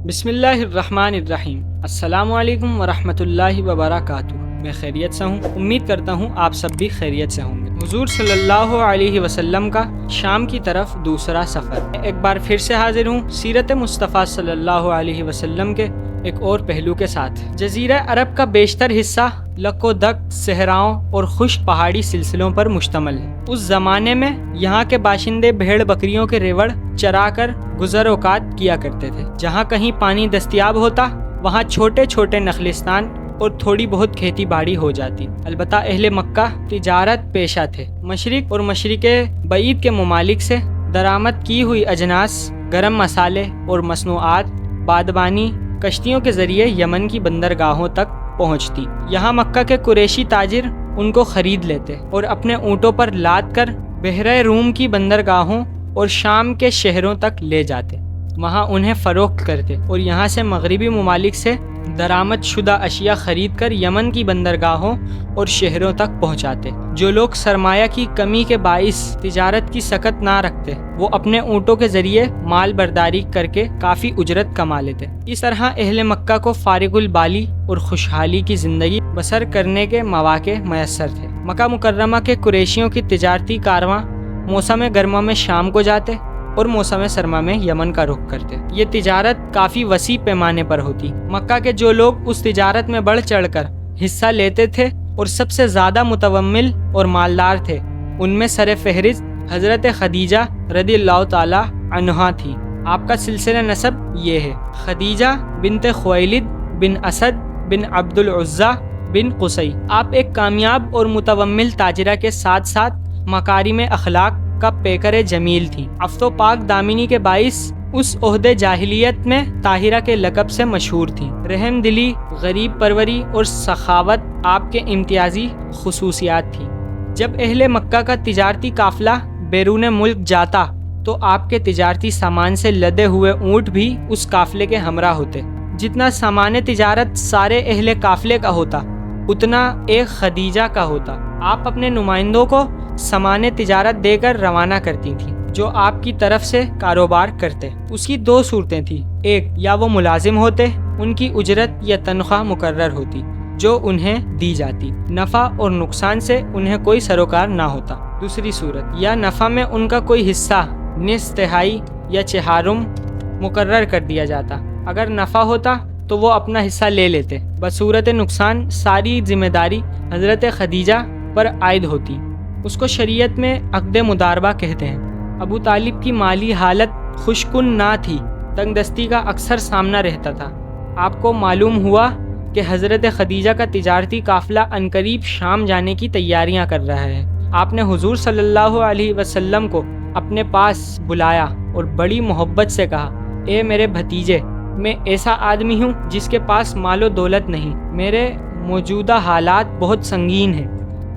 بسم اللہ الرحمن الرحیم۔ السلام علیکم ورحمۃ اللہ وبرکاتہ۔ میں خیریت سے ہوں، امید کرتا ہوں آپ سب بھی خیریت سے ہوں گے۔ حضور صلی اللہ علیہ وسلم کا شام کی طرف دوسرا سفر۔ ایک بار پھر سے حاضر ہوں سیرت مصطفیٰ صلی اللہ علیہ وسلم کے ایک اور پہلو کے ساتھ۔ جزیرہ عرب کا بیشتر حصہ لک و دک، صحراؤں اور خشک پہاڑی سلسلوں پر مشتمل ہے۔ اس زمانے میں یہاں کے باشندے بھیڑ بکریوں کے ریوڑ چرا کر گزر اوقات کیا کرتے تھے۔ جہاں کہیں پانی دستیاب ہوتا وہاں چھوٹے چھوٹے نخلستان اور تھوڑی بہت کھیتی باڑی ہو جاتی۔ البتہ اہل مکہ تجارت پیشہ تھے۔ مشرق اور مشرق بعید کے ممالک سے درآمد کی ہوئی اجناس، گرم مسالے اور مصنوعات بادبانی کشتیوں کے ذریعے یمن کی بندرگاہوں تک پہنچتی۔ یہاں مکہ کے قریشی تاجر ان کو خرید لیتے اور اپنے اونٹوں پر لاد کر بحیرہ روم کی بندرگاہوں اور شام کے شہروں تک لے جاتے، وہاں انہیں فروخت کرتے اور یہاں سے مغربی ممالک سے درآمد شدہ اشیاء خرید کر یمن کی بندرگاہوں اور شہروں تک پہنچاتے۔ جو لوگ سرمایہ کی کمی کے باعث تجارت کی سکت نہ رکھتے وہ اپنے اونٹوں کے ذریعے مال برداری کر کے کافی اجرت کما لیتے۔ اس طرح اہل مکہ کو فارغ البالی اور خوشحالی کی زندگی بسر کرنے کے مواقع میسر تھے۔ مکہ مکرمہ کے قریشیوں کی تجارتی کارواں موسم گرما میں شام کو جاتے اور موسم سرما میں یمن کا رخ کرتے۔ یہ تجارت کافی وسیع پیمانے پر ہوتی۔ مکہ کے جو لوگ اس تجارت میں بڑھ چڑھ کر حصہ لیتے تھے اور سب سے زیادہ متومل اور مالدار تھے، ان میں سر فہرست حضرت خدیجہ رضی اللہ تعالی عنہا تھی۔ آپ کا سلسلہ نسب یہ ہے: خدیجہ بنت خویلد بن اسد بن عبد العزیٰ بن قصی۔ آپ ایک کامیاب اور متومل تاجرہ کے ساتھ ساتھ مکارم اخلاق کا پیکر جمیل تھی۔ عفت و پاک دامنی کے باعث اس عہد جاہلیت میں طاہرہ کے لقب سے مشہور تھیں۔ رحم دلی، غریب پروری اور سخاوت آپ کے امتیازی خصوصیات تھیں۔ جب اہل مکہ کا تجارتی قافلہ بیرون ملک جاتا تو آپ کے تجارتی سامان سے لدے ہوئے اونٹ بھی اس قافلے کے ہمراہ ہوتے۔ جتنا سامان تجارت سارے اہل قافلے کا ہوتا اتنا ایک خدیجہ کا ہوتا۔ آپ اپنے نمائندوں کو سامان تجارت دے کر روانہ کرتی تھیں جو آپ کی طرف سے کاروبار کرتے۔ اس کی دو صورتیں تھیں: ایک، یا وہ ملازم ہوتے، ان کی اجرت یا تنخواہ مقرر ہوتی جو انہیں دی جاتی، نفع اور نقصان سے انہیں کوئی سروکار نہ ہوتا۔ دوسری صورت، یا نفع میں ان کا کوئی حصہ، نصف تہائی یا چہارم مقرر کر دیا جاتا۔ اگر نفع ہوتا تو وہ اپنا حصہ لے لیتے، بصورت نقصان ساری ذمہ داری حضرت خدیجہ پر عائد ہوتی۔ اس کو شریعت میں عقد مداربہ کہتے ہیں۔ ابو طالب کی مالی حالت خوشکن نہ تھی، تنگ دستی کا اکثر سامنا رہتا تھا۔ آپ کو معلوم ہوا کہ حضرت خدیجہ کا تجارتی قافلہ عنقریب شام جانے کی تیاریاں کر رہا ہے۔ آپ نے حضور صلی اللہ علیہ وسلم کو اپنے پاس بلایا اور بڑی محبت سے کہا: اے میرے بھتیجے، میں ایسا آدمی ہوں جس کے پاس مال و دولت نہیں، میرے موجودہ حالات بہت سنگین ہیں،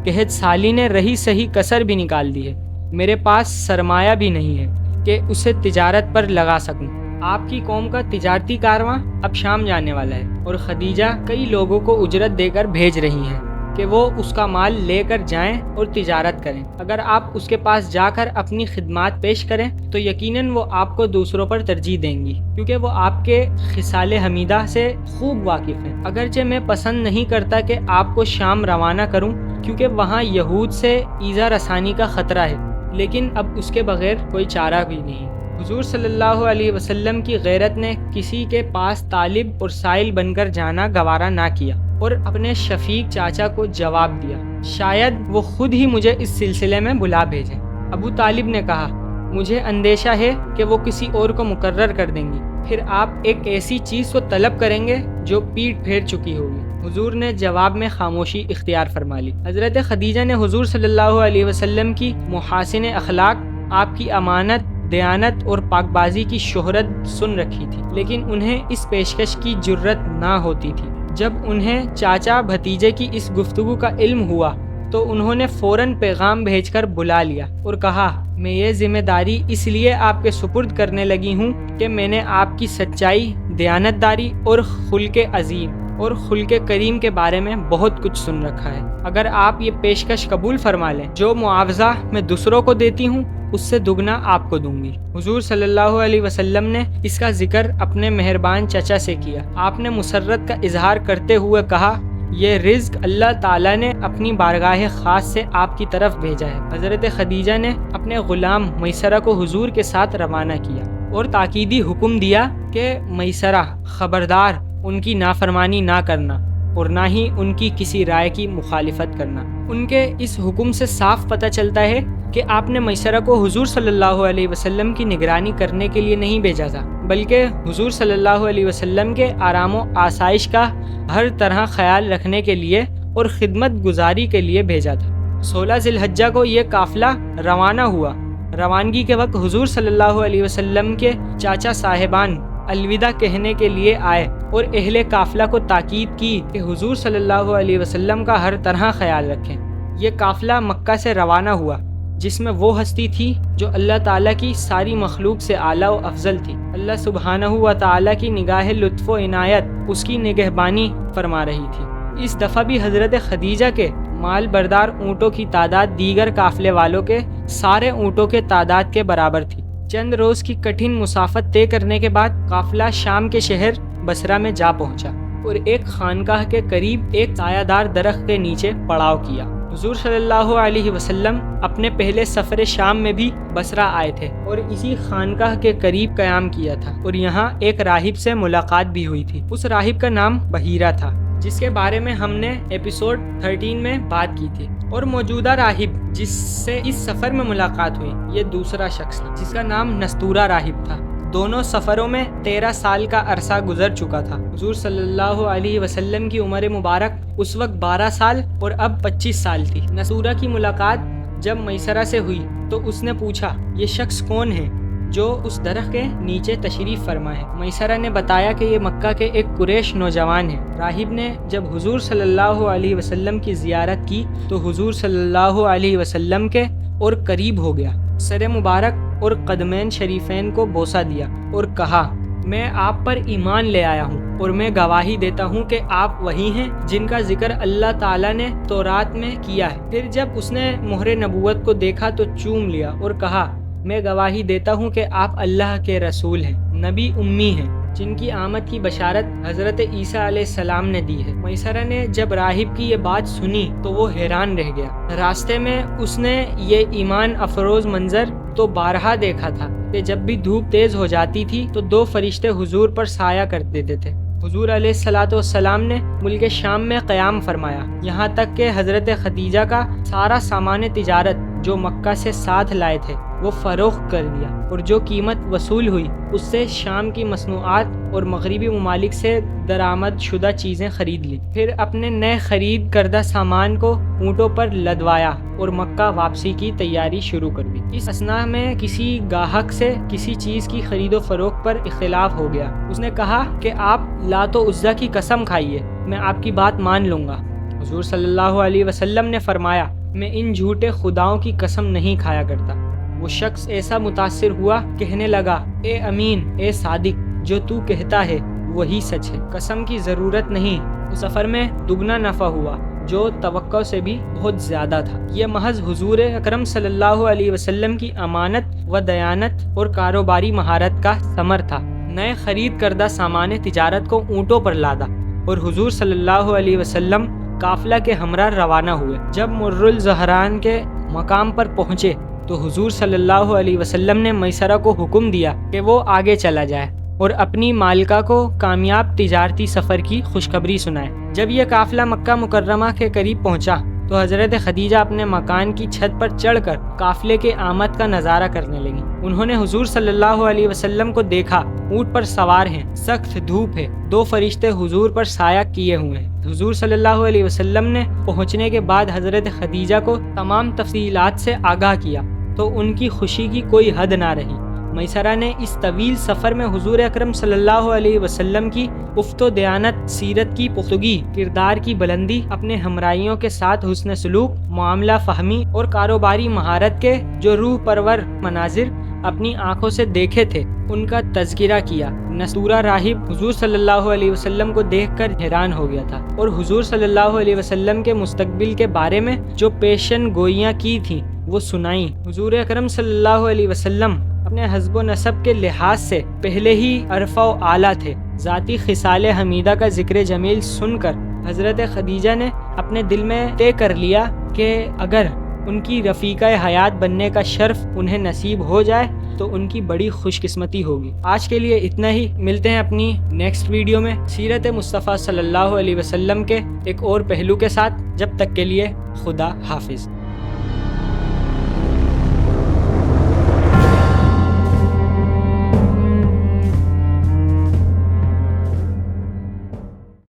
قحط سالی نے رہی صحیح کسر بھی نکال دی ہے، میرے پاس سرمایہ بھی نہیں ہے کہ اسے تجارت پر لگا سکوں۔ آپ کی قوم کا تجارتی کارواں اب شام جانے والا ہے اور خدیجہ کئی لوگوں کو اجرت دے کر بھیج رہی ہیں کہ وہ اس کا مال لے کر جائیں اور تجارت کریں۔ اگر آپ اس کے پاس جا کر اپنی خدمات پیش کریں تو یقیناً وہ آپ کو دوسروں پر ترجیح دیں گی، کیونکہ وہ آپ کے خصال حمیدہ سے خوب واقف ہیں۔ اگرچہ میں پسند نہیں کرتا کہ آپ کو شام روانہ کروں کیونکہ وہاں یہود سے ایذا رسانی کا خطرہ ہے، لیکن اب اس کے بغیر کوئی چارہ بھی نہیں۔ حضور صلی اللہ علیہ وسلم کی غیرت نے کسی کے پاس طالب اور سائل بن کر جانا گوارا نہ کیا اور اپنے شفیق چاچا کو جواب دیا: شاید وہ خود ہی مجھے اس سلسلے میں بلا بھیجیں۔ ابو طالب نے کہا: مجھے اندیشہ ہے کہ وہ کسی اور کو مقرر کر دیں گی، پھر آپ ایک ایسی چیز کو طلب کریں گے جو پیٹ پھیر چکی ہوگی۔ حضور نے جواب میں خاموشی اختیار فرما لی۔ حضرت خدیجہ نے حضور صلی اللہ علیہ وسلم کی محاسن اخلاق، آپ کی امانت، دیانت اور پاک بازی کی شہرت سن رکھی تھی، لیکن انہیں اس پیشکش کی جرت نہ ہوتی تھی۔ جب انہیں چاچا بھتیجے کی اس گفتگو کا علم ہوا تو انہوں نے فوراً پیغام بھیج کر بلا لیا اور کہا: میں یہ ذمہ داری اس لیے آپ کے سپرد کرنے لگی ہوں کہ میں نے آپ کی سچائی، دیانت داری اور خلق عظیم اور خلق کریم کے بارے میں بہت کچھ سن رکھا ہے۔ اگر آپ یہ پیشکش قبول فرما لیں، جو معاوضہ میں دوسروں کو دیتی ہوں اس سے دگنا آپ کو دوں گی۔ حضور صلی اللہ علیہ وسلم نے اس کا ذکر اپنے مہربان چچا سے کیا۔ آپ نے مسرت کا اظہار کرتے ہوئے کہا، یہ رزق اللہ تعالیٰ نے اپنی بارگاہ خاص سے آپ کی طرف بھیجا ہے۔ حضرت خدیجہ نے اپنے غلام میسرہ کو حضور کے ساتھ روانہ کیا اور تاکیدی حکم دیا کہ میسرہ، خبردار ان کی نافرمانی نہ کرنا اور نہ ہی ان کی کسی رائے کی مخالفت کرنا۔ ان کے اس حکم سے صاف پتہ چلتا ہے کہ آپ نے میسرہ کو حضور صلی اللہ علیہ وسلم کی نگرانی کرنے کے لیے نہیں بھیجا تھا، بلکہ حضور صلی اللہ علیہ وسلم کے آرام و آسائش کا ہر طرح خیال رکھنے کے لیے اور خدمت گزاری کے لیے بھیجا تھا۔ 16 ذی الحجہ کو یہ قافلہ روانہ ہوا۔ روانگی کے وقت حضور صلی اللہ علیہ وسلم کے چاچا صاحبان الوداع کہنے کے لیے آئے اور اہل قافلہ کو تاکید کی کہ حضور صلی اللہ علیہ وسلم کا ہر طرح خیال رکھیں۔ یہ قافلہ مکہ سے روانہ ہوا جس میں وہ ہستی تھی جو اللہ تعالیٰ کی ساری مخلوق سے اعلیٰ و افضل تھی۔ اللہ سبحانہ و تعالیٰ کی نگاہ لطف و عنایت اس کی نگہبانی فرما رہی تھی۔ اس دفعہ بھی حضرت خدیجہ کے مال بردار اونٹوں کی تعداد دیگر قافلے والوں کے سارے اونٹوں کے تعداد کے برابر تھی۔ چند روز کی کٹھن مسافت طے کرنے کے بعد قافلہ شام کے شہر بصرہ میں جا پہنچا اور ایک خانقاہ کے قریب ایک سایہ دار درخت کے نیچے پڑاؤ کیا۔ حضور صلی اللہ علیہ وسلم اپنے پہلے سفر شام میں بھی بصرہ آئے تھے اور اسی خانقاہ کے قریب قیام کیا تھا، اور یہاں ایک راہب سے ملاقات بھی ہوئی تھی۔ اس راہب کا نام بحیرہ تھا، جس کے بارے میں ہم نے ایپیسوڈ 13 میں بات کی تھی، اور موجودہ راہب جس سے اس سفر میں ملاقات ہوئی یہ دوسرا شخص تھا جس کا نام نستورہ راہب تھا۔ دونوں سفروں میں 13 سال کا عرصہ گزر چکا تھا۔ حضور صلی اللہ علیہ وسلم کی عمر مبارک اس وقت 12 سال اور اب 25 سال تھی۔ نستورہ کی ملاقات جب میسرہ سے ہوئی تو اس نے پوچھا، یہ شخص کون ہے جو اس درخت کے نیچے تشریف فرما ہے؟ میسرہ نے بتایا کہ یہ مکہ کے ایک قریش نوجوان ہے۔ راہب نے جب حضور صلی اللہ علیہ وسلم کی زیارت کی تو حضور صلی اللہ علیہ وسلم کے اور قریب ہو گیا، سر مبارک اور قدمین شریفین کو بوسہ دیا اور کہا، میں آپ پر ایمان لے آیا ہوں اور میں گواہی دیتا ہوں کہ آپ وہی ہیں جن کا ذکر اللہ تعالیٰ نے تورات میں کیا ہے۔ پھر جب اس نے مہر نبوت کو دیکھا تو چوم لیا اور کہا، میں گواہی دیتا ہوں کہ آپ اللہ کے رسول ہیں، نبی امی ہیں، جن کی آمد کی بشارت حضرت عیسیٰ علیہ السلام نے دی ہے۔ میسرہ نے جب راہب کی یہ بات سنی تو وہ حیران رہ گیا۔ راستے میں اس نے یہ ایمان افروز منظر تو بارہا دیکھا تھا کہ جب بھی دھوپ تیز ہو جاتی تھی تو 2 فرشتے حضور پر سایہ کر دیتے تھے۔ حضور علیہ السلام نے ملک شام میں قیام فرمایا، یہاں تک کہ حضرت خدیجہ کا سارا سامان تجارت جو مکہ سے ساتھ لائے تھے وہ فروخت کر دیا، اور جو قیمت وصول ہوئی اس سے شام کی مصنوعات اور مغربی ممالک سے درآمد شدہ چیزیں خرید لی۔ پھر اپنے نئے خرید کردہ سامان کو اونٹوں پر لدوایا اور مکہ واپسی کی تیاری شروع کر دی۔ اس اثناء میں کسی گاہک سے کسی چیز کی خرید و فروخت پر اختلاف ہو گیا۔ اس نے کہا کہ آپ لات و عزیٰ کی قسم کھائیے، میں آپ کی بات مان لوں گا۔ حضور صلی اللہ علیہ وسلم نے فرمایا، میں ان جھوٹے خداؤں کی قسم نہیں کھایا کرتا۔ وہ شخص ایسا متاثر ہوا، کہنے لگا، اے امین، اے صادق، جو تو کہتا ہے وہی سچ ہے، قسم کی ضرورت نہیں۔ اس سفر میں دگنا نفع ہوا جو توقع سے بھی بہت زیادہ تھا۔ یہ محض حضور اکرم صلی اللہ علیہ وسلم کی امانت و دیانت اور کاروباری مہارت کا ثمر تھا۔ نئے خرید کردہ سامان تجارت کو اونٹوں پر لادا اور حضور صلی اللہ علیہ وسلم قافلہ کے ہمراہ روانہ ہوئے۔ جب مر الزہران کے مقام پر پہنچے تو حضور صلی اللہ علیہ وسلم نے میسرہ کو حکم دیا کہ وہ آگے چلا جائے اور اپنی مالکہ کو کامیاب تجارتی سفر کی خوشخبری سنائے۔ جب یہ قافلہ مکہ مکرمہ کے قریب پہنچا تو حضرت خدیجہ اپنے مکان کی چھت پر چڑھ کر قافلے کے آمد کا نظارہ کرنے لگی۔ انہوں نے حضور صلی اللہ علیہ وسلم کو دیکھا، اونٹ پر سوار ہیں، سخت دھوپ ہے، 2 فرشتے حضور پر سایہ کیے ہوئے ہیں۔ حضور صلی اللہ علیہ وسلم نے پہنچنے کے بعد حضرت خدیجہ کو تمام تفصیلات سے آگاہ کیا تو ان کی خوشی کی کوئی حد نہ رہی۔ میسرہ نے اس طویل سفر میں حضور اکرم صلی اللہ علیہ وسلم کی افت و دیانت، سیرت کی پختگی، کردار کی بلندی، اپنے ہمراہیوں کے ساتھ حسن سلوک، معاملہ فہمی اور کاروباری مہارت کے جو روح پرور مناظر اپنی آنکھوں سے دیکھے تھے ان کا تذکرہ کیا۔ نستورہ راہب حضور صلی اللہ علیہ وسلم کو دیکھ کر حیران ہو گیا تھا اور حضور صلی اللہ علیہ وسلم کے مستقبل کے بارے میں جو پیشن گوئیاں کی تھیں وہ سنائیں۔ حضور اکرم صلی اللہ علیہ وسلم اپنے حسب و نسب کے لحاظ سے پہلے ہی عرفہ و اعلیٰ تھے۔ ذاتی خصال حمیدہ کا ذکر جمیل سن کر حضرت خدیجہ نے اپنے دل میں طے کر لیا کہ اگر ان کی رفیقہ حیات بننے کا شرف انہیں نصیب ہو جائے تو ان کی بڑی خوش قسمتی ہوگی۔ آج کے لیے اتنا ہی، ملتے ہیں اپنی نیکسٹ ویڈیو میں سیرت مصطفیٰ صلی اللہ علیہ وسلم کے ایک اور پہلو کے ساتھ۔ جب تک کے لیے خدا حافظ۔